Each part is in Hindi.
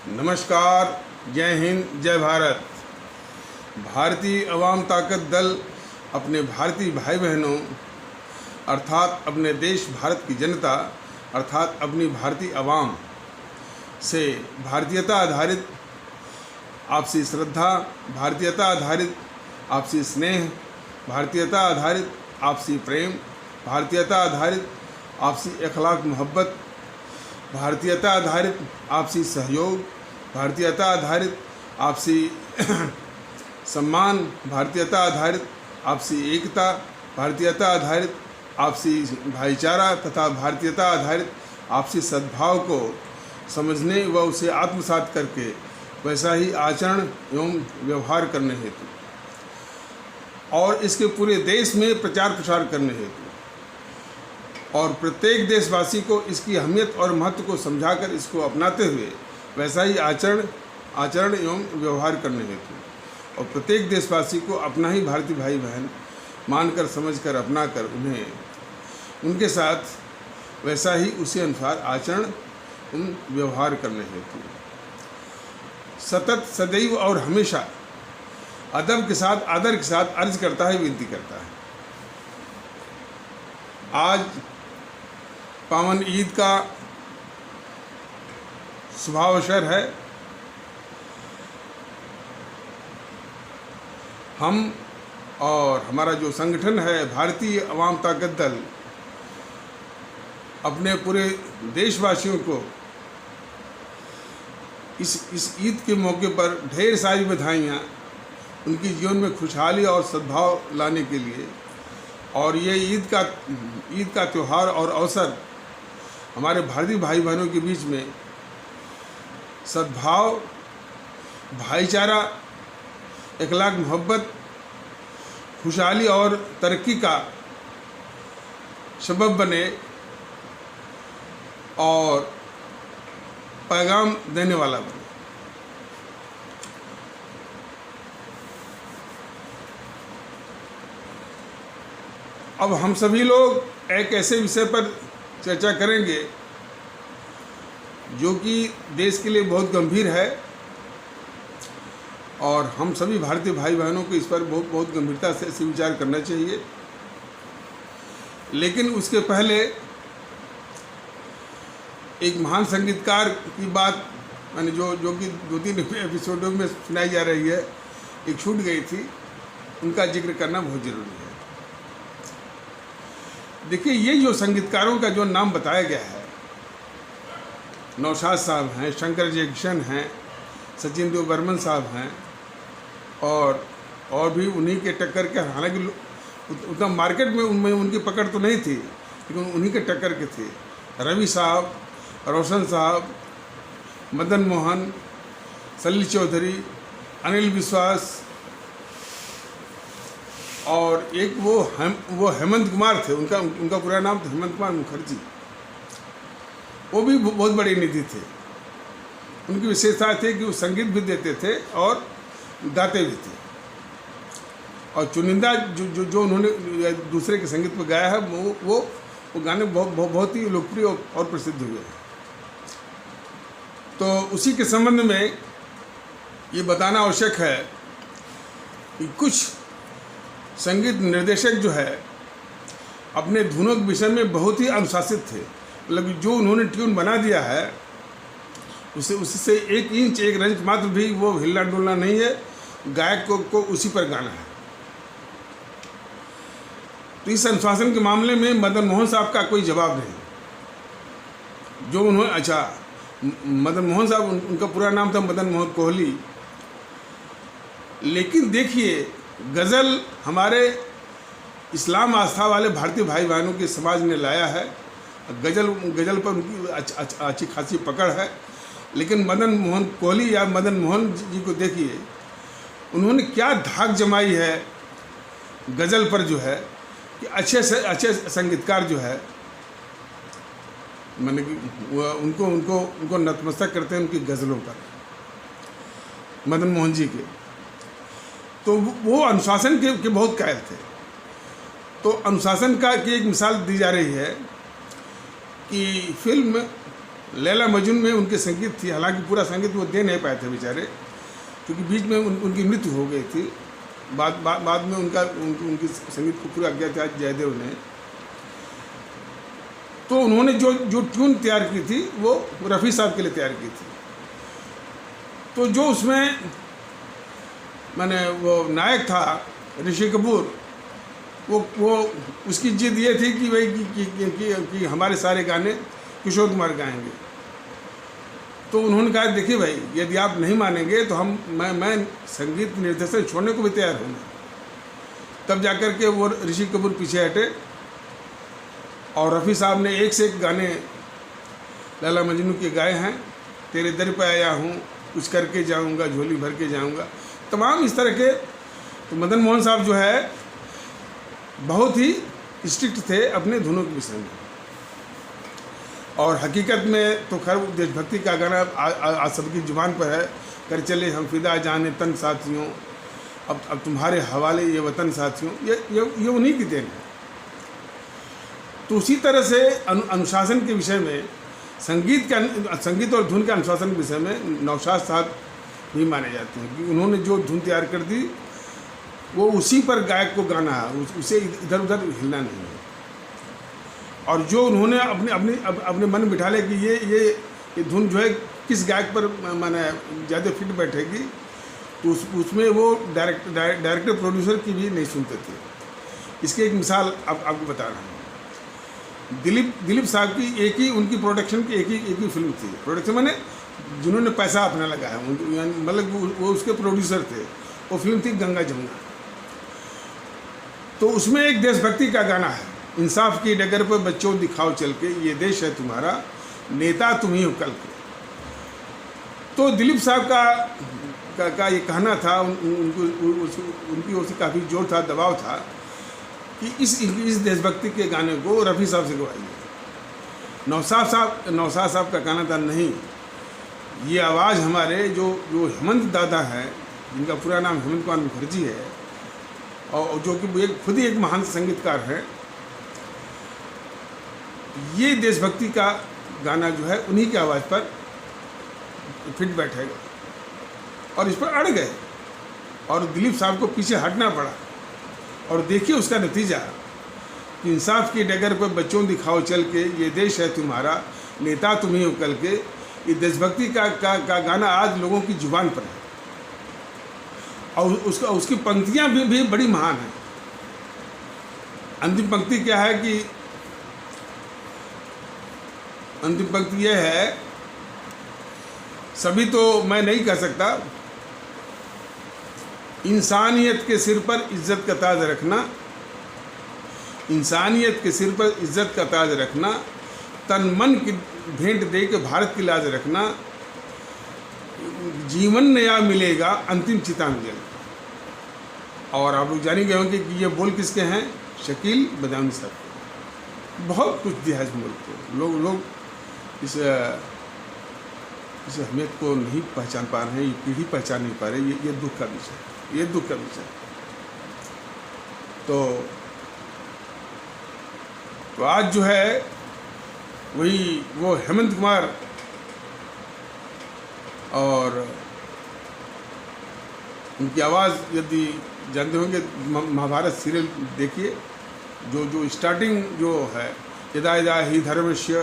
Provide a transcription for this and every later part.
नमस्कार, जय हिंद, जय भारत। भारतीय अवाम ताकत दल अपने भारतीय भाई बहनों अर्थात अपने देश भारत की जनता अर्थात अपनी भारतीय अवाम से भारतीयता आधारित आपसी श्रद्धा, भारतीयता आधारित आपसी स्नेह, भारतीयता आधारित आपसी प्रेम, भारतीयता आधारित आपसी अखलाक मोहब्बत, भारतीयता आधारित आपसी सहयोग, भारतीयता आधारित आपसी सम्मान, भारतीयता आधारित आपसी एकता, भारतीयता आधारित आपसी भाईचारा तथा भारतीयता आधारित आपसी सद्भाव को समझने व उसे आत्मसात करके वैसा ही आचरण एवं व्यवहार करने हेतु और इसके पूरे देश में प्रचार प्रसार करने हेतु और प्रत्येक देशवासी को इसकी अहमियत और महत्व को समझाकर इसको अपनाते हुए वैसा ही आचरण एवं व्यवहार करने हेतु और प्रत्येक देशवासी को अपना ही भारतीय भाई बहन मानकर समझकर अपनाकर उन्हें उनके साथ वैसा ही उसी अनुसार आचरण एवं व्यवहार करने हेतु सतत सदैव और हमेशा अदब के साथ आदर के साथ अर्ज करता है, विनती करता है। आज पावन ईद का शुभावसर है। हम और हमारा जो संगठन है भारतीय अवाम ताकत दल अपने पूरे देशवासियों को इस ईद के मौके पर ढेर सारी बधाइयाँ उनकी जीवन में खुशहाली और सद्भाव लाने के लिए और ये ईद का त्यौहार और अवसर हमारे भारतीय भाई बहनों के बीच में सद्भाव, भाईचारा, अखलाक मोहब्बत, खुशहाली और तरक्की का सबब बने और पैगाम देने वाला बने। अब हम सभी लोग एक ऐसे विषय पर चर्चा करेंगे जो कि देश के लिए बहुत गंभीर है और हम सभी भारतीय भाई बहनों को इस पर बहुत गंभीरता से विचार करना चाहिए। लेकिन उसके पहले एक महान संगीतकार की बात मैंने जो कि 2-3 एपिसोडों में सुनाई जा रही है, एक छूट गई थी, उनका जिक्र करना बहुत जरूरी है। देखिए, ये जो संगीतकारों का जो नाम बताया गया है, नौशाद साहब हैं, शंकर जयकिशन हैं, सचिन देव बर्मन साहब हैं और भी उन्हीं के टक्कर के, हालांकि उतना मार्केट में उनमें उनकी पकड़ तो नहीं थी लेकिन उन्हीं के टक्कर के थे। रवि साहब, रोशन साहब, मदन मोहन, सलील चौधरी, अनिल विश्वास और एक वो हेमंत कुमार थे, उनका पूरा नाम था हेमंत कुमार मुखर्जी। वो भी बहुत बड़े निधि थे। उनकी विशेषता थी कि वो संगीत भी देते थे और गाते भी थे और चुनिंदा जो उन्होंने दूसरे के संगीत पर गाया है वो गाने बहुत ही लोकप्रिय और प्रसिद्ध हुए। तो उसी के संबंध में ये बताना आवश्यक है कि कुछ संगीत निर्देशक जो है अपने धुनों के विषय में बहुत ही अनुशासित थे। मतलब जो उन्होंने ट्यून बना दिया है उससे 1 इंच 1 रंच मात्र भी वो हिलना डुलना नहीं है, गायक को उसी पर गाना है। तो इस अनुशासन के मामले में मदन मोहन साहब का कोई जवाब नहीं। जो उन्होंने मदन मोहन साहब, उनका पूरा नाम था मदन मोहन कोहली। लेकिन देखिए, गज़ल हमारे इस्लाम आस्था वाले भारतीय भाई बहनों के समाज ने लाया है। गज़ल पर उनकी अच्छी खासी पकड़ है। लेकिन मदन मोहन कोहली या मदन मोहन जी को देखिए, उन्होंने क्या धाक जमाई है गज़ल पर, जो है कि अच्छे से अच्छे संगीतकार जो है मैंने कि उनको नतमस्तक करते हैं उनकी गज़लों पर, मदन मोहन जी के। तो वो अनुशासन के बहुत कायल थे। तो अनुशासन की एक मिसाल दी जा रही है कि फिल्म लैला मजनू में उनके संगीत थी, हालांकि पूरा संगीत वो दे नहीं पाए थे बेचारे, क्योंकि बीच में उनकी मृत्यु हो गई थी। बाद में उनकी संगीत को पूरा किया था जयदेव ने। तो उन्होंने जो ट्यून तैयार की थी वो रफ़ी साहब के लिए तैयार की थी। तो जो उसमें माने वो नायक था ऋषि कपूर, वो उसकी जिद ये थी कि भाई कि हमारे सारे गाने किशोर कुमार गाएंगे। तो उन्होंने कहा देखिए भाई, यदि आप नहीं मानेंगे तो मैं संगीत निर्देशन छोड़ने को भी तैयार हूँ। तब जाकर के वो ऋषि कपूर पीछे हटे और रफ़ी साहब ने एक से एक गाने लैला मजनू के गाए हैं। तेरे दर पे आया हूँ, कुछ करके जाऊँगा, झोली भर के जाऊँगा, तमाम इस तरह के। तो मदन मोहन साहब जो है बहुत ही स्ट्रिक्ट थे अपने धुनों के विषय में। और हकीकत में तो खैर देशभक्ति का गाना आज सबकी जुबान पर है, कर चले हम फिदा जाने तन साथियों, अब तुम्हारे हवाले ये वतन साथियों, ये उन्हीं की देन है। तो उसी तरह से अनुशासन के विषय में, संगीत और धुन के अनुशासन के विषय में नौशाद साहब भी माने जाते हैं कि उन्होंने जो धुन तैयार कर दी वो उसी पर गायक को गाना है, उसे इधर उधर हिलना नहीं है। और जो उन्होंने अपने मन में बिठा लिया कि ये धुन जो है किस गायक पर माने ज़्यादा फिट बैठेगी, तो उसमें वो डायरेक्टर प्रोड्यूसर की भी नहीं सुनते थे। इसकी एक मिसाल आपको बता रहा हूँ। दिलीप साहब की एक ही उनकी प्रोडक्शन की एक ही फिल्म थी। प्रोडक्शन माने जिन्होंने पैसा अपना लगाया, मतलब वो उसके प्रोड्यूसर थे। वो फिल्म थी गंगा जमुना। तो उसमें एक देशभक्ति का गाना है, इंसाफ की डगर पर बच्चों दिखाओ चल के, ये देश है तुम्हारा, नेता तुम ही हो कल के। तो दिलीप साहब का ये कहना था, उनकी ओर से काफ़ी जोर था, दबाव था कि इस देशभक्ति के गाने को रफ़ी साहब से गवाइए। नौशाद साहब का कहना था नहीं, ये आवाज़ हमारे जो हेमंत दादा है, जिनका पूरा नाम हेमंत कुमार मुखर्जी है, और जो कि खुद ही एक महान संगीतकार है, ये देशभक्ति का गाना जो है उन्हीं की आवाज़ पर फिट बैठेगा। और इस पर अड़ गए और दिलीप साहब को पीछे हटना पड़ा। और देखिए उसका नतीजा, कि इंसाफ की डगर पर बच्चों दिखाओ चल के, ये देश है तुम्हारा, नेता तुम ही हो कल के। ये देशभक्ति का गाना आज लोगों की जुबान पर है और उसकी पंक्तियाँ भी बड़ी महान हैं। अंतिम पंक्ति क्या है कि अंतिम पंक्ति यह है, सभी तो मैं नहीं कह सकता, इंसानियत के सिर पर इज्जत का ताज रखना, इंसानियत के सिर पर इज्जत का ताज रखना, तन मन की भेंट दे के भारत की लाज रखना, जीवन नया मिलेगा अंतिम चिता में जल। और आप लोग जान गए होंगे कि ये बोल किसके हैं, शकील बदामी साहब। बहुत कुछ दिया है इस मुल्क को। लोग इस अहमियत को नहीं पहचान पा रहे हैं, ये पीढ़ी पहचान नहीं पा रही। ये दुख का विषय, ये दुख का विषय। तो आज जो है वो हेमंत कुमार और उनकी आवाज़, यदि जानते होंगे महाभारत सीरियल देखिए, जो स्टार्टिंग जो है, यदा यदा ही धर्मस्य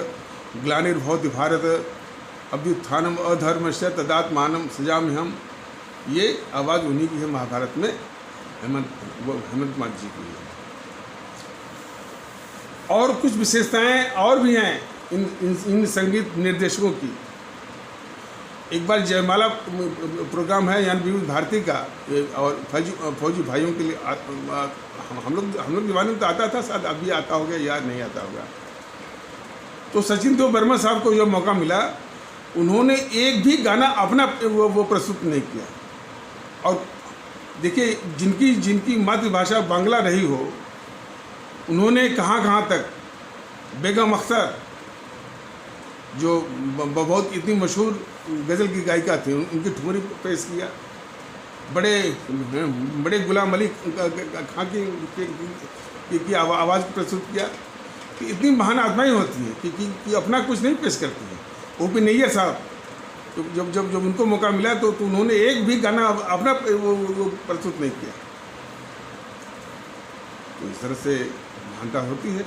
ग्लानिर्भवति भारत अभ्युत्थानम अधर्मस्य तदात्मानं सृजामि हम, ये आवाज़ उन्हीं की है महाभारत में, हेमंत कुमार जी की है। और कुछ विशेषताएं और भी हैं इन संगीत निर्देशकों की। एक बार जयमाला प्रोग्राम है यानी विविध भारती का, और फौजी भाइयों के लिए हम लोग जमाने में तो आता था, शायद अभी आता होगा या नहीं आता होगा। तो सचिन देव बर्मा साहब को जो मौका मिला, उन्होंने एक भी गाना अपना वो प्रस्तुत नहीं किया। और देखिए, जिनकी मातृभाषा बांग्ला रही हो, उन्होंने कहाँ तक बेगम अख्तर, जो बहुत इतनी मशहूर गज़ल की गायिका थी, उनकी ठुमरी पेश किया। बड़े गुलाम अली खां की आवाज़ प्रस्तुत किया। कि इतनी महान आत्माएं होती हैं कि अपना कुछ नहीं पेश करती हैं, ओपी नैयर साहब, तो जब उनको मौका मिला तो उन्होंने एक भी गाना अपना वो प्रस्तुत नहीं किया। तो इस तरह से महानता होती है।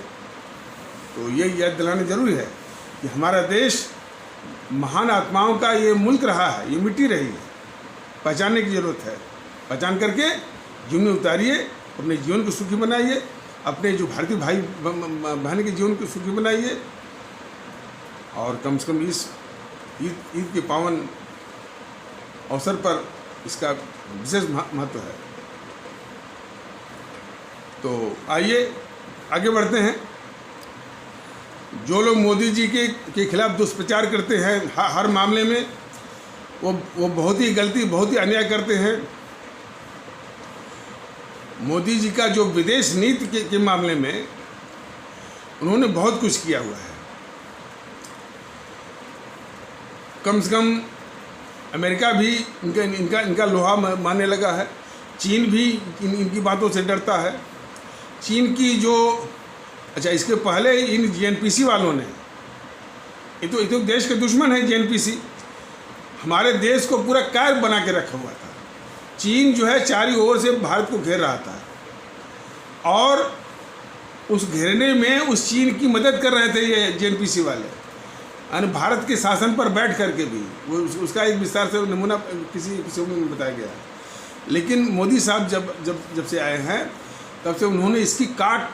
तो ये याद दिलाना जरूरी है कि हमारा देश महान आत्माओं का ये मुल्क रहा है, ये मिट्टी रही है, पहचानने की ज़रूरत है। पहचान करके जीवन में उतारिए, अपने जीवन को सुखी बनाइए, अपने जो भारतीय भाई बहन के जीवन को सुखी बनाइए। और कम से कम इस ईद के पावन अवसर पर इसका विशेष महत्व है। तो आइए आगे बढ़ते हैं। जो लोग मोदी जी के खिलाफ दुष्प्रचार करते हैं हर मामले में, वो बहुत ही गलती, बहुत ही अन्याय करते हैं। मोदी जी का जो विदेश नीति के मामले में उन्होंने बहुत कुछ किया हुआ है। कम से कम अमेरिका भी इनका लोहा मानने लगा है। चीन भी इनकी बातों से डरता है। चीन की जो इसके पहले इन जेएनपीसी वालों ने, ये तो देश के दुश्मन है जेएनपीसी, हमारे देश को पूरा कैद बना के रखा हुआ था। चीन जो है चारों ओर से भारत को घेर रहा था और उस घेरने में उस चीन की मदद कर रहे थे ये जेएनपीसी वाले, यानी भारत के शासन पर बैठ करके भी। वो उसका एक विस्तार से नमूना किसी एपिसोड में बताया गया है। लेकिन मोदी साहब जब से आए हैं तब से उन्होंने इसकी काट,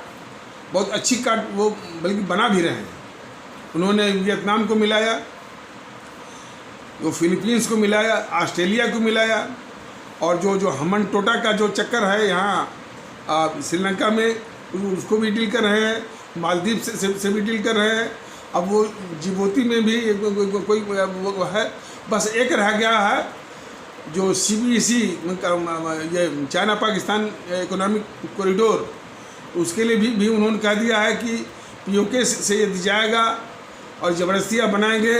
बहुत अच्छी काट वो बल्कि बना भी रहे हैं। उन्होंने वियतनाम को मिलाया, वो फिलीपींस को मिलाया, ऑस्ट्रेलिया को मिलाया, और जो हमन टोटा का जो चक्कर है यहाँ श्रीलंका में, उसको भी डील कर रहे हैं, मालदीव से भी डील कर रहे हैं। अब वो जिबूती में भी कोई वो है। बस एक रह गया है जो CBEC, ये चाइना पाकिस्तान इकोनॉमिक कॉरिडोर, उसके लिए भी उन्होंने कह दिया है कि POK से यदि जाएगा और ज़बरदस्तियाँ बनाएंगे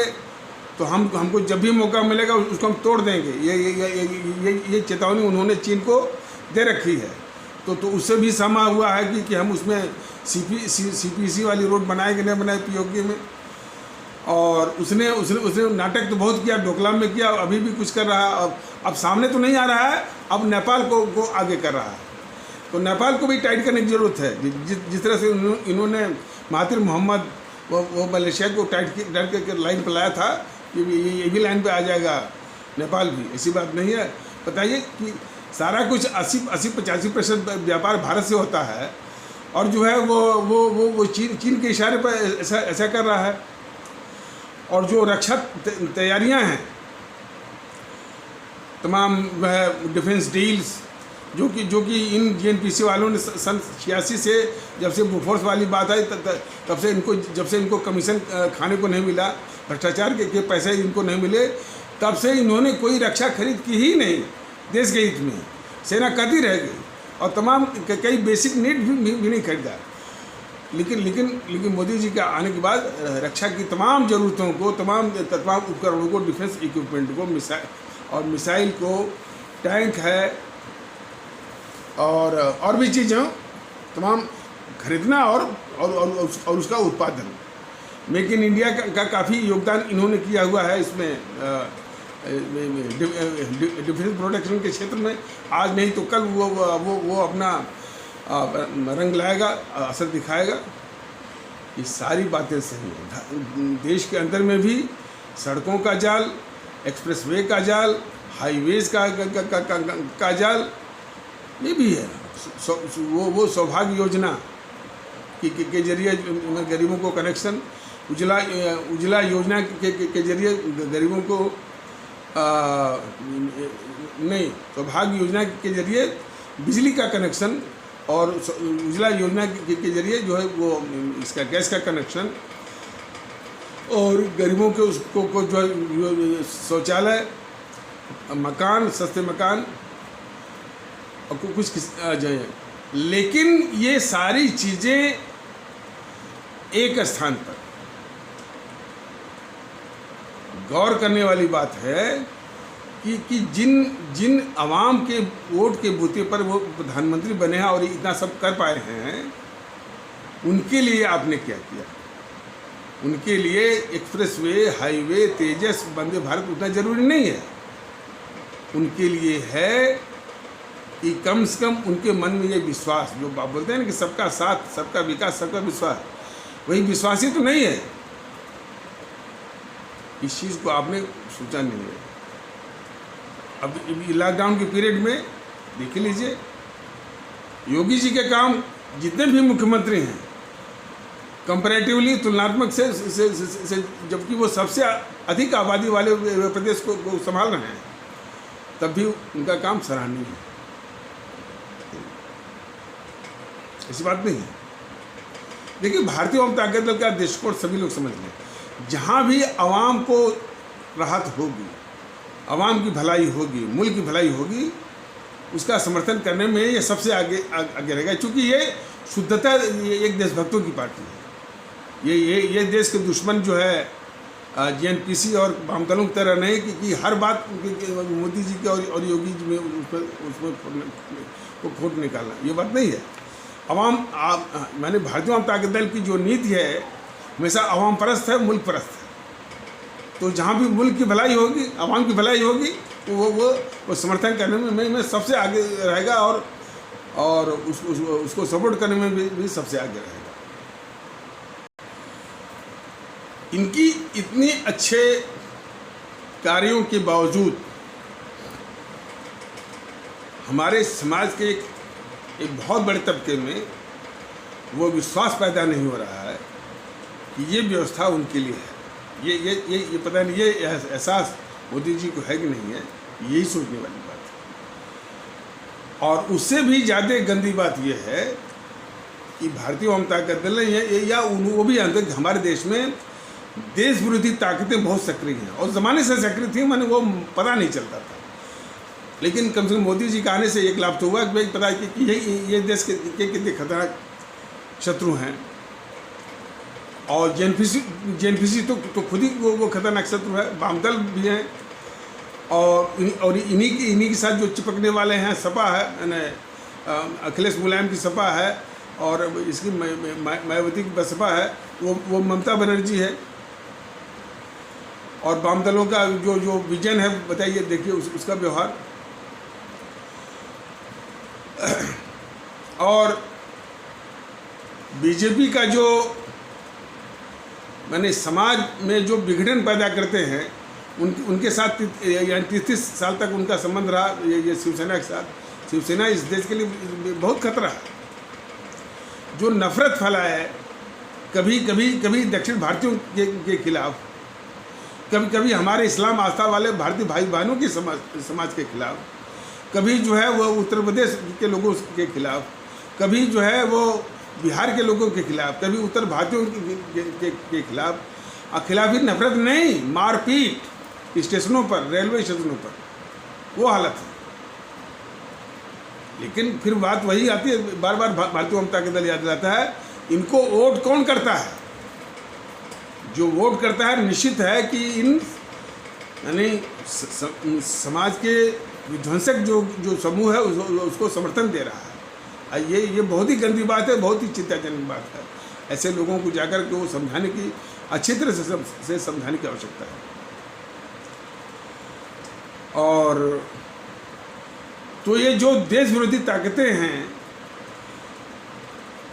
तो हमको जब भी मौका मिलेगा उसको हम तोड़ देंगे। ये चेतावनी उन्होंने चीन को दे रखी है। तो उससे भी समा हुआ है कि हम उसमें CPEC वाली रोड बनाएंगे नहीं बनाए POK में। और उसने नाटक तो बहुत किया, डोकलाम में किया, अभी भी कुछ कर रहा है। अब सामने तो नहीं आ रहा है, अब नेपाल को आगे कर रहा है। तो नेपाल को भी टाइट करने की ज़रूरत है। जिस तरह से इन्होंने महातिर मोहम्मद वो मलेशिया को टाइट करके लाइन पर लाया था कि ये भी लाइन पे आ जाएगा नेपाल भी, ऐसी बात नहीं है। बताइए कि सारा कुछ 80-85% व्यापार भारत से होता है और जो है वो चीन के इशारे पर ऐसा कर रहा है। और जो रक्षा तैयारियां हैं, तमाम डिफेंस डील्स जो कि इन जेएनपीसी वालों ने सन 86 से जब से बोफोर्स वाली बात आई तब से इनको कमीशन खाने को नहीं मिला, भ्रष्टाचार के पैसे इनको नहीं मिले, तब से इन्होंने कोई रक्षा खरीद की ही नहीं देश के हित में। सेना करती रह गई और तमाम कई बेसिक नीड भी नहीं खरीदा। लेकिन मोदी जी के आने के बाद रक्षा की तमाम ज़रूरतों को, तमाम उपकरणों को, डिफेंस इक्विपमेंट को, मिसाइल को, टैंक है और भी चीज़ें तमाम खरीदना और उसका उत्पादन। मेक इन इंडिया का काफ़ी योगदान इन्होंने किया हुआ है इसमें, डिफेंस प्रोडक्शन के क्षेत्र में। आज नहीं तो कल वो अपना रंग लाएगा, असर दिखाएगा। ये सारी बातें सही हैं। देश के अंदर में भी सड़कों का जाल, एक्सप्रेसवे का जाल, हाईवेज का जाल, ये भी है। वो सौभाग्य योजना के जरिए गरीबों को कनेक्शन, उजला योजना के जरिए गरीबों को नहीं, सौभाग्य योजना के जरिए बिजली का कनेक्शन और उजला योजना के जरिए जो है वो इसका गैस का कनेक्शन, और गरीबों के उसको जो है शौचालय, मकान, सस्ते मकान और कुछ जो है। लेकिन ये सारी चीज़ें एक स्थान पर गौर करने वाली बात है कि जिन आवाम के वोट के बूते पर वो प्रधानमंत्री बने हैं और इतना सब कर पाए हैं, उनके लिए आपने क्या किया। उनके लिए एक्सप्रेसवे, हाईवे, तेजस, वंदे भारत उतना जरूरी नहीं है। उनके लिए है कि कम से कम उनके मन में ये विश्वास, जो आप बोलते हैं ना कि सबका साथ, सबका विकास, सबका विश्वास, वही विश्वास ही तो नहीं है। इस चीज़ को आपने सोचा नहीं है। अब लॉकडाउन के पीरियड में देख लीजिए, योगी जी के काम, जितने भी मुख्यमंत्री हैं कंपैरेटिवली, तुलनात्मक से जबकि वो सबसे अधिक आबादी वाले प्रदेश को संभाल रहे हैं, तब भी उनका काम सराहनीय है। ऐसी बात नहीं है। देखिए, भारतीय जनता दल का दृष्टिकोण सभी लोग समझ लें। जहाँ भी आवाम को राहत होगी, आवाम की भलाई होगी, मुल्क की भलाई होगी, उसका समर्थन करने में ये सबसे आगे रहेगा। क्योंकि ये शुद्धता ये एक देशभक्तों की पार्टी है। ये देश के दुश्मन जो है जेएनपीसी और वामदलों की तरह नहीं कि हर बात मोदी जी के और योगी जी में उसमें खोट निकालना, ये बात नहीं है। मैंने भारतीय जनता दल की जो नीति है हमेशा आवाम परस्त है, मुल्क परस्त है। तो जहाँ भी मुल्क की भलाई होगी, आवाम की भलाई होगी, तो वो समर्थन करने में सबसे आगे रहेगा और उसको सपोर्ट करने में भी सबसे आगे रहेगा। इनकी इतनी अच्छे कार्यों के बावजूद हमारे समाज के एक बहुत बड़े तबके में वो विश्वास पैदा नहीं हो रहा है कि ये व्यवस्था उनके लिए है। ये पता नहीं, ये एहसास मोदी जी को है कि नहीं है, यही सोचने वाली बात है। और उससे भी ज़्यादा गंदी बात ये है कि भारतीय जनता दल या वो भी जानते हैं कि हमारे देश में देश विरोधी ताकतें बहुत सक्रिय हैं और ज़माने से सक्रिय थी, मैंने वो पता नहीं चलता था। लेकिन कम से कम मोदी जी के आने से एक लाभ तो हुआ कि भाई पता है कि ये देश के कितने खतरनाक शत्रु हैं। और जेएनपीसी तो खुद ही वो खतरनाक शत्रु है। वामदल भी हैं और इन्हीं के साथ जो चिपकने वाले हैं सपा है, अखिलेश मुलायम की सपा है और इसकी मायावती की बसपा है, वो ममता बनर्जी है। और वाम दलों का जो विजन है, बताइए, देखिए उसका व्यवहार। और बीजेपी का जो मैंने समाज में जो विघटन पैदा करते हैं उनके साथ 33 साल तक उनका संबंध रहा ये शिवसेना के साथ। शिवसेना इस देश के लिए बहुत खतरा है। जो नफरत फैलाया है, कभी दक्षिण भारतीयों के खिलाफ, कभी हमारे इस्लाम आस्था वाले भारतीय भाई बहनों के समाज के खिलाफ, कभी जो है वो उत्तर प्रदेश के लोगों के खिलाफ, कभी जो है वो बिहार के लोगों के खिलाफ, कभी उत्तर भारतीयों के खिलाफ। खिलाफ ही नफरत नहीं, मारपीट स्टेशनों पर, रेलवे स्टेशनों पर, वो हालत है। लेकिन फिर बात वही आती है, बार बार भारतीय जनता दल याद दिलाता है, इनको वोट कौन करता है? जो वोट करता है निश्चित है कि इन यानी समाज के विध्वंसक जो समूह है उसको समर्थन दे रहा है। ये बहुत ही गंदी बात है, बहुत ही चिंताजनक बात है। ऐसे लोगों को जाकर के वो समझाने की, अच्छी तरह से समझाने की आवश्यकता है। और तो ये जो देश विरोधी ताकतें हैं,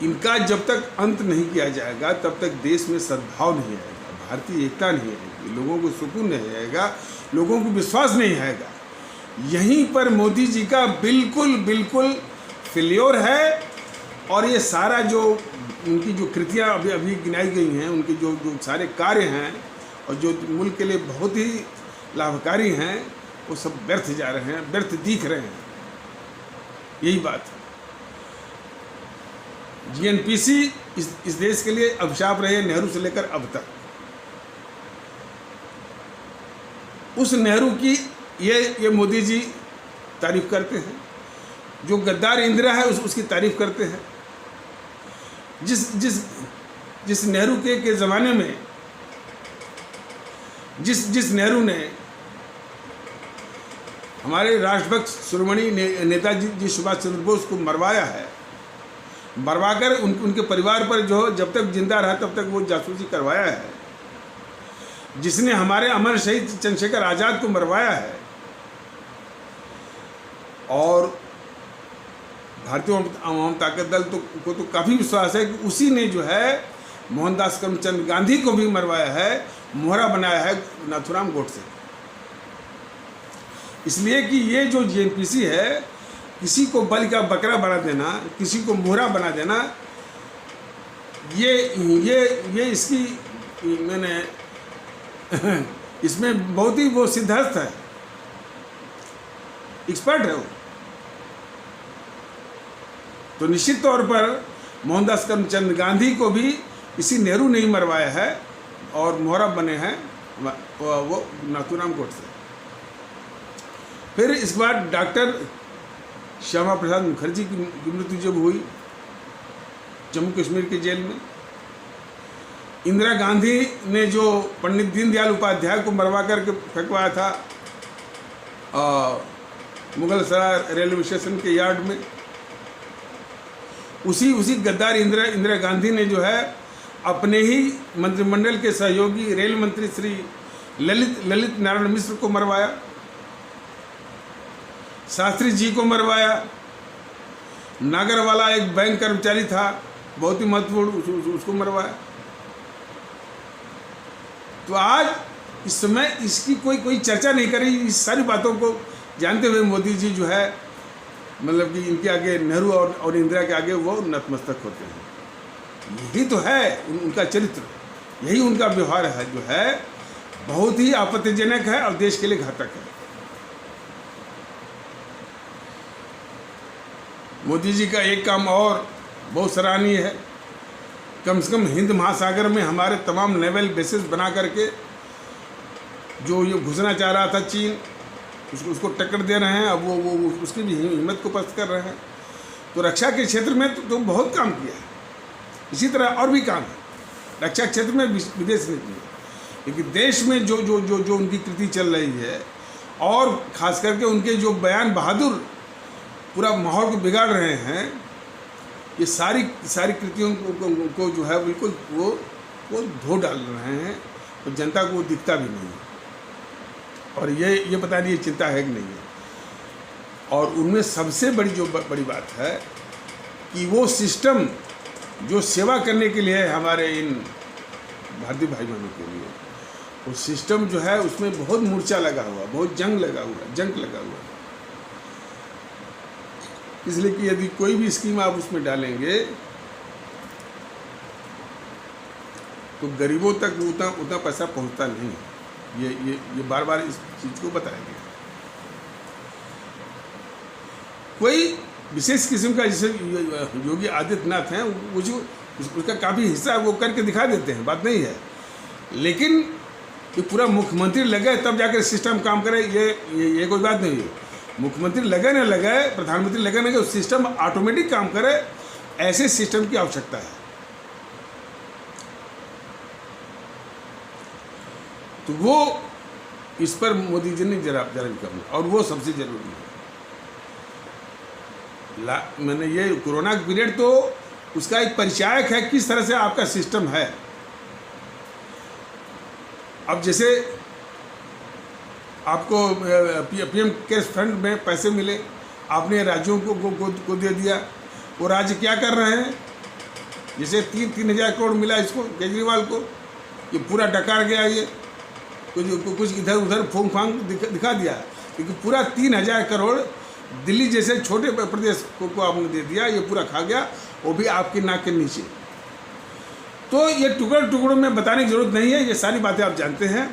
इनका जब तक अंत नहीं किया जाएगा तब तक देश में सद्भाव नहीं आएगा, भारतीय एकता नहीं आएगी, लोगों को सुकून नहीं आएगा, लोगों को विश्वास नहीं आएगा। यहीं पर मोदी जी का बिल्कुल फेल्योर है। और ये सारा जो उनकी जो कृतियाँ अभी गिनाई गई हैं, उनके जो सारे कार्य हैं और जो मुल्क के लिए बहुत ही लाभकारी हैं, वो सब व्यर्थ जा रहे हैं, व्यर्थ दिख रहे हैं। यही बात है। जेएनपीसी इस देश के लिए अभिशाप रहे, नेहरू से लेकर अब तक। उस नेहरू की ये मोदी जी तारीफ करते हैं। जो गद्दार इंदिरा है उसकी तारीफ करते हैं। जिस नेहरू के ज़माने में जिस नेहरू ने हमारे राष्ट्रभक्त शिरोमणि नेताजी सुभाष चंद्र बोस को मरवाया है, मरवाकर उनके परिवार पर जो जब तक जिंदा रहा तब तक वो जासूसी करवाया है, जिसने हमारे अमर शहीद चंद्रशेखर आज़ाद को मरवाया है, और भारतीय अवाम ताकत दल को तो काफ़ी विश्वास है कि उसी ने जो है मोहनदास करमचंद गांधी को भी मरवाया है, मोहरा बनाया है नाथूराम गोडसे। इसलिए कि ये जो जेएनपीसी है, किसी को बलि का बकरा बना देना, किसी को मोहरा बना देना, ये इसकी मैंने इसमें बहुत ही वो सिद्धहस्त है, एक्सपर्ट है वो। तो निश्चित तौर पर मोहनदास करमचंद गांधी को भी इसी नेहरू ने ही मरवाया है और मोहरा बने हैं वो नाथूराम गोडसे। फिर इसके बाद डॉक्टर श्यामा प्रसाद मुखर्जी की मृत्यु जब हुई जम्मू कश्मीर के जेल में, इंदिरा गांधी ने जो पंडित दीनदयाल उपाध्याय को मरवा करके फेंकवाया था मुगल सराय रेलवे स्टेशन के यार्ड में, उसी गद्दार इंदिरा गांधी ने जो है अपने ही मंत्रिमंडल के सहयोगी रेल मंत्री श्री ललित नारायण मिश्र को मरवाया, शास्त्री जी को मरवाया, नागरवाला एक बैंक कर्मचारी था बहुत ही महत्वपूर्ण, उसको मरवाया। तो आज इस समय इसकी कोई चर्चा नहीं करी। इस सारी बातों को जानते हुए मोदी जी जो है मतलब कि इनके आगे नेहरू और इंदिरा के आगे वो नतमस्तक होते हैं। यही तो है उनका चरित्र, यही उनका व्यवहार है जो है बहुत ही आपत्तिजनक है और देश के लिए घातक है। मोदी जी का एक काम और बहुत सराहनीय है, कम से कम हिंद महासागर में हमारे तमाम नेवल बेसेस बना करके जो ये घुसना चाह रहा था चीन, उसको टक्कर दे रहे हैं। अब वो उसकी भी हिम्मत को पस्त कर रहे हैं। तो रक्षा के क्षेत्र में तो बहुत काम किया है, इसी तरह और भी काम है रक्षा क्षेत्र में, विदेश नीति में। लेकिन देश में जो उनकी कृति चल रही है और ख़ास करके उनके जो बयान बहादुर पूरा माहौल को बिगाड़ रहे हैं, ये सारी कृतियों को जो है बिल्कुल वो धो डाल रहे हैं और जनता को दिखता भी नहीं है। और ये पता नहीं ये चिंता है कि नहीं है। और उनमें सबसे बड़ी बात है कि वो सिस्टम जो सेवा करने के लिए है हमारे इन भारतीय भाई बहनों के लिए, वो सिस्टम जो है उसमें बहुत मूर्छा लगा हुआ, बहुत जंग लगा हुआ। इसलिए कि यदि कोई भी स्कीम आप उसमें डालेंगे तो गरीबों तक उतना पैसा पहुंचता नहीं है। ये बार बार इस चीज़ को बताया गया। कोई विशेष किस्म का जैसे योगी आदित्यनाथ हैं, उसका काफ़ी हिस्सा वो करके दिखा देते हैं, बात नहीं है। लेकिन ये पूरा मुख्यमंत्री लगे तब जाकर सिस्टम काम करे, ये कोई बात नहीं है। मुख्यमंत्री लगे न लगे, प्रधानमंत्री लगे न लगे, सिस्टम ऑटोमेटिक काम करे, ऐसे सिस्टम की आवश्यकता है। तो वो इस पर मोदी जी ने जरा भी कम, और वो सबसे जरूरी है। मैंने ये कोरोना पीरियड तो उसका एक परिचायक है किस तरह से आपका सिस्टम है। अब जैसे आपको पीएम केयर्स फंड में पैसे मिले, आपने राज्यों को दे दिया, वो राज्य क्या कर रहे हैं? जैसे 3,000 करोड़ मिला इसको केजरीवाल को, ये पूरा डकार गया, ये कुछ इधर उधर फूंक फांग दिखा दिया, क्योंकि पूरा 3,000 करोड़ दिल्ली जैसे छोटे प्रदेश को आपने दे दिया, ये पूरा खा गया, वो भी आपकी नाक के नीचे। तो ये टुकड़ों में बताने की जरूरत नहीं है, ये सारी बातें आप जानते हैं।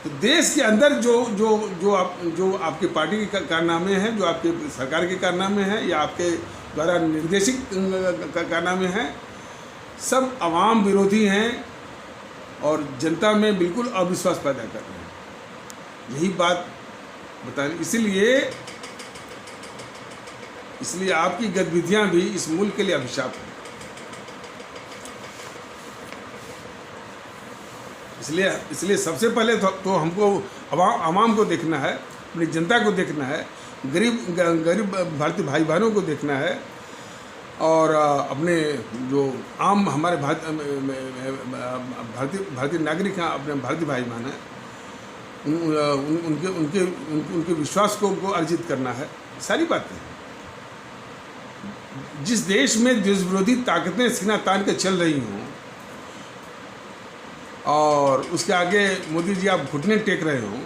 तो देश के अंदर जो आपकी पार्टी के कारनामे हैं, जो आपके सरकार के कारनामे हैं या आपके द्वारा निर्देशित कारनामे हैं, सब आवाम विरोधी हैं और जनता में बिल्कुल अविश्वास पैदा कर रहे हैं। यही बात बताने, इसलिए आपकी गतिविधियां भी इस मुल्क के लिए अभिशाप है। इसलिए सबसे पहले तो हमको आवाम को देखना है, अपनी जनता को देखना है, गरीब भारतीय भाई बहनों को देखना है और अपने जो आम हमारे भारतीय नागरिक हैं, अपने भारतीय भाई बहन हैं, उनके विश्वास को अर्जित करना है। सारी बातें जिस देश में देश विरोधी ताकतें सीना तान के चल रही हों और उसके आगे मोदी जी आप घुटने टेक रहे हों,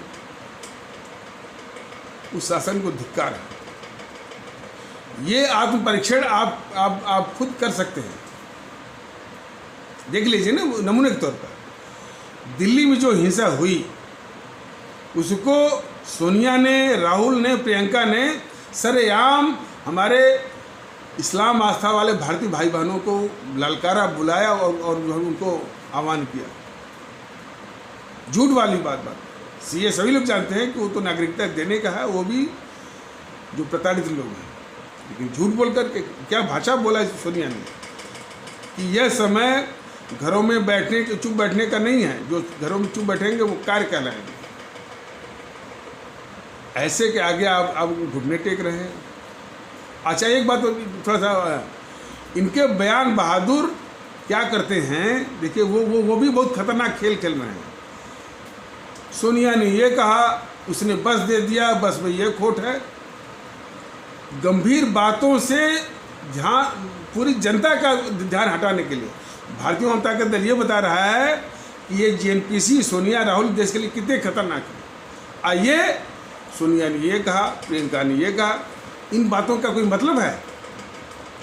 उस शासन को धिक्कार है। ये आत्म परीक्षण आप खुद कर सकते हैं। देख लीजिए ना, नमूने के तौर पर दिल्ली में जो हिंसा हुई उसको सोनिया ने, राहुल ने, प्रियंका ने सरेआम हमारे इस्लाम आस्था वाले भारतीय भाई बहनों को ललकारा, बुलाया और जो उनको आह्वान किया। झूठ वाली बात सीए सभी लोग जानते हैं कि वो तो नागरिकता देने का है, वो भी जो प्रताड़ित लोग हैं। लेकिन झूठ बोल करके क्या भाषा बोला सोनिया ने कि यह समय घरों में चुप बैठने का नहीं है, जो घरों में चुप बैठेंगे वो कार्य कहलाएंगे। ऐसे के आगे आप घुटने टेक रहे हैं। अच्छा, एक बात थोड़ा सा, इनके बयान बहादुर क्या करते हैं, देखिए वो भी बहुत खतरनाक खेल खेल रहे हैं। सोनिया ने ये कहा, उसने बस दे दिया, बस में ये खोट है। गंभीर बातों से पूरी जनता का ध्यान हटाने के लिए भारतीय जनता दल ये बता रहा है कि ये जेएनपीसी, सोनिया, राहुल देश के लिए कितने खतरनाक है। आइए, सोनिया ने ये कहा, प्रियंका ने ये कहा, इन बातों का कोई मतलब है?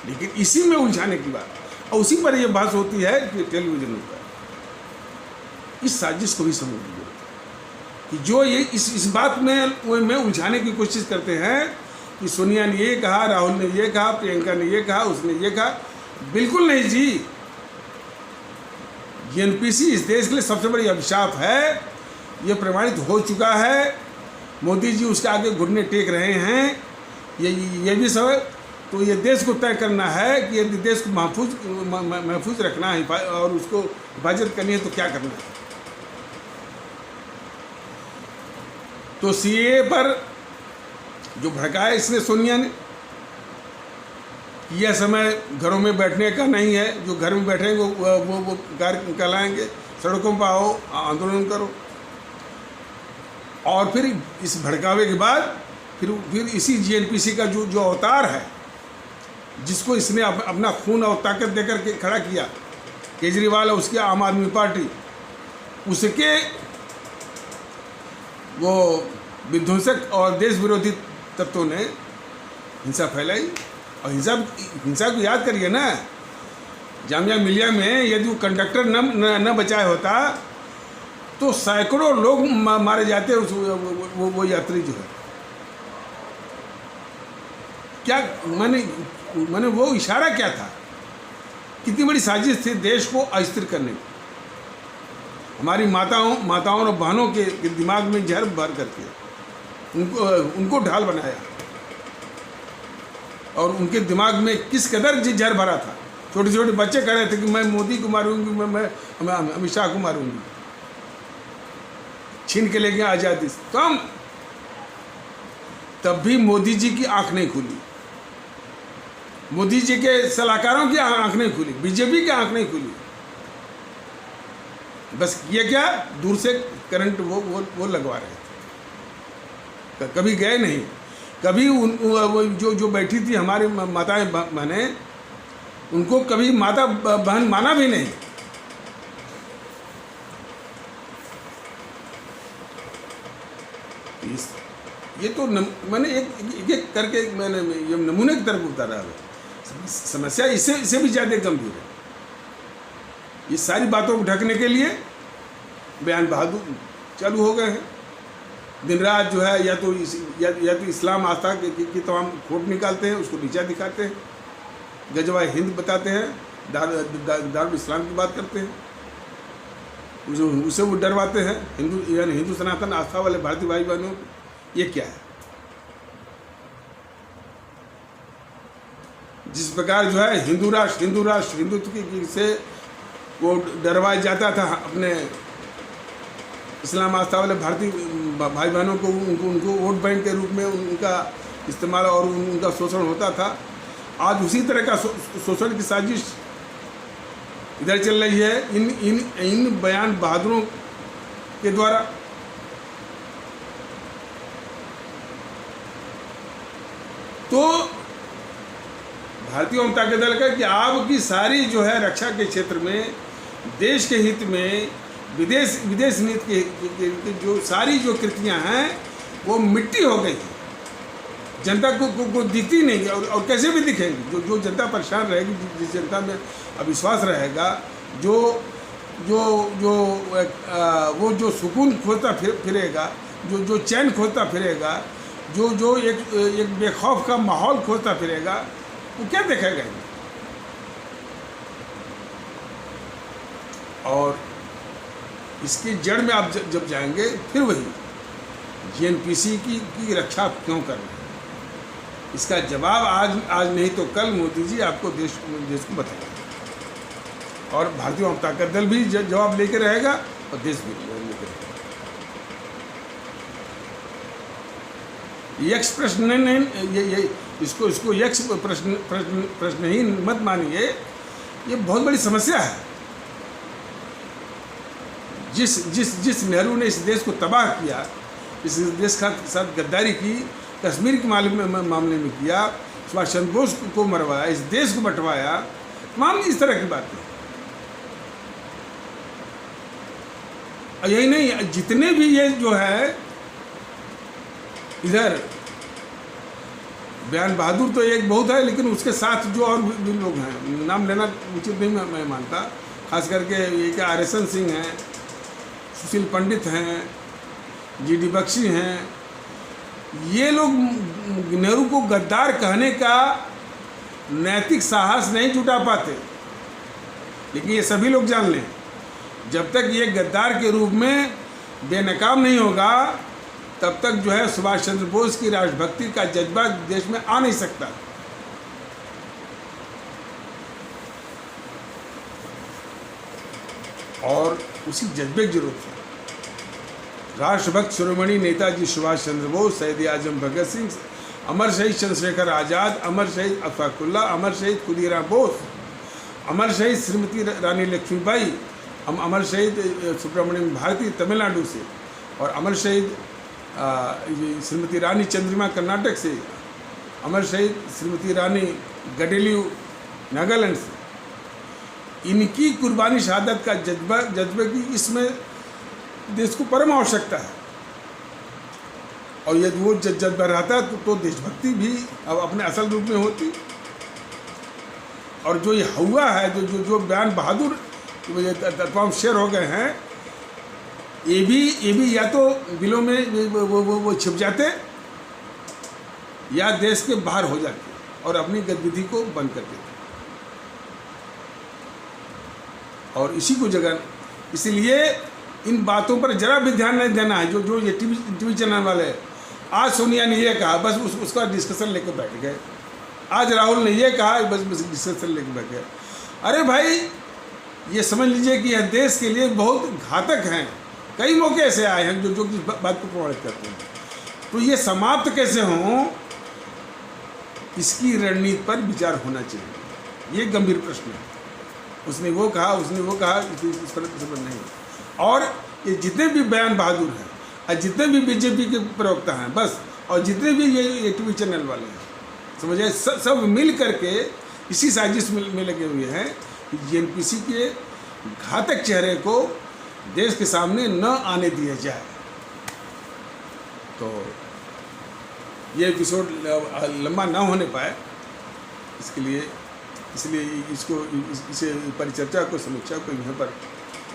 लेकिन इसी में उलझाने की बात, और उसी पर यह बात होती है कि टेलीविजन पर इस साजिश को भी समझ लीजिए कि जो ये इस बात में उलझाने की कोशिश करते हैं कि सोनिया ने ये कहा, राहुल ने ये कहा, प्रियंका ने ये कहा, उसने ये कहा। बिल्कुल नहीं जी, जेएनपीसी इस देश के लिए सबसे बड़ी अभिशाप है। ये प्रमाणित हो चुका है। मोदी जी उसके आगे घुटने टेक रहे हैं। ये भी सब, तो ये देश को तय करना है कि यदि देश को महफूज रखना है और उसको हिफाजत करनी है तो क्या करना है। तो सीए पर जो भड़काया इसने सोनिया ने, यह समय घरों में बैठने का नहीं है, जो घर में बैठेंगे वो कार्य कहलाएंगे, सड़कों पर आओ, आंदोलन करो। और फिर इस भड़कावे के बाद फिर इसी जेएनपीसी का जो अवतार है, जिसको इसने अपना खून और ताकत देकर के खड़ा किया, केजरीवाल और उसकी आम आदमी पार्टी, उसके वो विध्वंसक और देश विरोधी तत्वों ने हिंसा फैलाई। और हिंसा को याद करिए ना, जामिया मिलिया में यदि वो कंडक्टर न बचाया होता तो सैकड़ों लोग मारे जाते वो यात्री जो है। क्या मैंने वो इशारा क्या था, कितनी बड़ी साजिश थी देश को अस्थिर करने की। हमारी माताओं और बहनों के दिमाग में जहर भर करके उनको ढाल बनाया, और उनके दिमाग में किस कदर जहर भरा था। छोटे छोटे बच्चे कह रहे थे कि मैं मोदी को मारूंगी, मैं अमित शाह को मारूंगी, छीन के ले गया आज़ादी। तब भी मोदी जी की आंख नहीं खुली, मोदी जी के सलाहकारों की आंख नहीं खुली, बीजेपी की आंख नहीं खुली। बस ये क्या, दूर से करंट वो लगवा रहे थे, कभी गए नहीं। कभी जो बैठी थी हमारी माताएं बहनें, उनको कभी माता बहन माना भी नहीं। ये तो मैंने एक करके मैंने ये नमूने की तरफ उतारा है। समस्या इससे भी ज़्यादा गंभीर है। ये सारी बातों को ढकने के लिए बयान बहादुर चालू हो गए हैं। दिन रात जो है या तो इस्लाम आस्था की तमाम खोट निकालते हैं, उसको नीचा दिखाते हैं, गजवा हिंद बताते हैं, दारुल इस्लाम की बात करते हैं, उसे वो डरवाते हैं हिंदू सनातन आस्था वाले भारतीय भाई बहनों को। ये क्या है? जिस प्रकार जो है हिंदुत्व की से वो डरवाया जाता था अपने इस्लाम आस्था वाले भारतीय भाई बहनों को, उनको वोट बैंक के रूप में उनका इस्तेमाल और उनका शोषण होता था। आज उसी तरह का शोषण की साजिश इधर चल रही है इन बयान बहादुरों के द्वारा। तो भारतीय जनता दल का कि आपकी सारी जो है रक्षा के क्षेत्र में, देश के हित में, विदेश नीति के जो सारी जो कृतियां हैं वो मिट्टी हो गई। जनता को दिखती नहीं, और कैसे भी दिखेंगी। जो जनता परेशान रहेगी, जिस जनता में अविश्वास रहेगा, वो जो सुकून खोजता फिरेगा, जो चैन खोजता फिरेगा, जो एक बेखौफ का माहौल खोजता फिरेगा, वो क्या देखेगा। और इसकी जड़ में आप जब जाएंगे, फिर वही जीएनपीसी की रक्षा क्यों कर रहे हैं, इसका जवाब आज नहीं तो कल मोदी जी आपको देश को बताएंगे। और भारतीय जनता दल भी जवाब लेके रहेगा और देश भी लेके रहेगा। यक्ष प्रश्न नहीं, ये इसको यक्ष प्रश्न ही मत मानिए, ये बहुत बड़ी समस्या है। जिस नेहरू ने इस देश को तबाह किया, इस देश के साथ गद्दारी की, कश्मीर के मामले में किया, सुभाष चंद्र बोस को मरवाया, इस देश को बंटवाया, तमाम इस तरह की बातें। यही नहीं, जितने भी ये जो है इधर बयान बहादुर तो एक बहुत है, लेकिन उसके साथ जो और भी लोग हैं, नाम लेना उचित नहीं मैं मानता। खास करके ये क्या RSN सिंह हैं, सुशील पंडित हैं, GD बख्शी हैं, ये लोग नेहरू को गद्दार कहने का नैतिक साहस नहीं जुटा पाते। लेकिन ये सभी लोग जान लें, जब तक ये गद्दार के रूप में बेनकाम नहीं होगा, तब तक जो है सुभाष चंद्र बोस की राष्ट्रभक्ति का जज्बा देश में आ नहीं सकता। और उसी जज्बे की जरूरत है। राष्ट्रभक्त शिरोमणि नेताजी सुभाष चंद्र बोस, शहीद आजम भगत सिंह, अमर शहीद चंद्रशेखर आज़ाद, अमर शहीद अशफाकुल्ला, अमर शहीद खुदीराम बोस, अमर शहीद श्रीमती रानी लक्ष्मीबाई, अमर शहीद सुब्रमण्यम भारती तमिलनाडु से, और अमर शहीद श्रीमती रानी चंद्रिमा कर्नाटक से, अमर शहीद श्रीमती रानी गडेलियू नागालैंड से, इनकी कुर्बानी शहादत का जज्बे की इसमें देश को परम आवश्यकता है। और यदि वो जज्बा रहता तो देशभक्ति भी अब अपने असल रूप में होती। और जो ये हुआ है, जो बयान बहादुर तमाम शेयर हो गए हैं, ये भी या तो दिलों में वो छिप जाते, या देश के बाहर हो जाते और अपनी गतिविधि को बंद कर देते। और इसी को जगह, इसलिए इन बातों पर जरा भी ध्यान नहीं देना है। जो ये टीवी चैनल वाले, आज सोनिया ने ये कहा, बस उसका डिस्कशन लेकर बैठ गए। आज राहुल ने ये कहा, बस डिस्कशन लेकर बैठ गए। अरे भाई, ये समझ लीजिए कि यह देश के लिए बहुत घातक हैं। कई मौके ऐसे आए हैं जो इस बात को प्रभावित करते हैं। तो ये समाप्त कैसे हों, इसकी रणनीति पर विचार होना चाहिए। ये गंभीर प्रश्न है। उसने वो कहा, इस पर नहीं। और ये जितने भी बयान बहादुर हैं, और जितने भी बीजेपी के प्रवक्ता हैं, बस, और जितने भी ये टीवी चैनल वाले हैं, समझिए सब मिल करके इसी साजिश में लगे हुए हैं कि जीएनपीसी के घातक चेहरे को देश के सामने न आने दिया जाए। तो ये एपिसोड लंबा ना होने पाए, इसलिए इसे परिचर्चा को, समीक्षा को यहाँ पर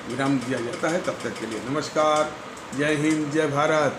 विराम दिया जाता है। तब तक के लिए नमस्कार, जय हिंद, जय भारत।